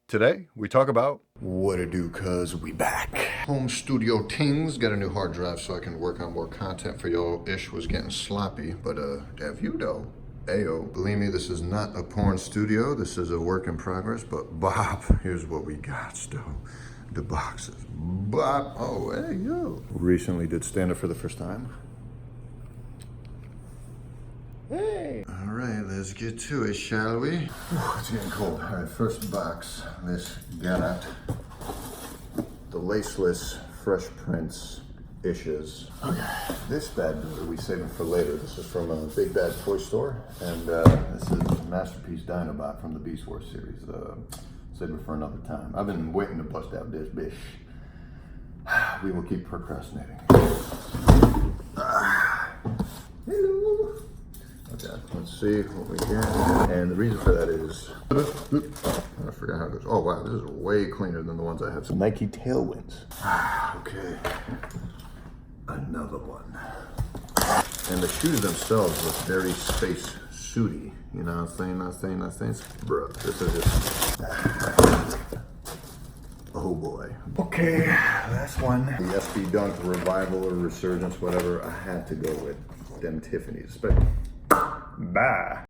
Today, we talk about what to do, cause we back. Home studio tings, got a new hard drive so I can work on more content for y'all. Ish was getting sloppy, but have you though? Ayo, believe me, this is not a porn studio. This is a work in progress, but Bob, here's what we got still. The boxes. Bob, oh, hey, yo. Recently did stand up for the first time. Hey. All right, let's get to it, shall we? Whew, it's getting cold. All right, first box. This got the laceless Fresh Prince issues. Okay, this bad boy we saving for later. This is from a Big Bad Toy Store, and this is Masterpiece Dinobot from the Beast Wars series. Save it for another time. I've been waiting to bust out this bitch. We will keep procrastinating. Hello. Okay, let's see what we get. And the reason for that is, I forgot how it goes. Oh wow, this is way cleaner than the ones I have. Some Nike tailwinds. Okay, another one. And the shoes themselves look very space suity. You know what I'm saying? Bro, this is just, oh boy. Okay, last one. The SB Dunk Revival or Resurgence, whatever. I had to go with them Tiffany's. But bye.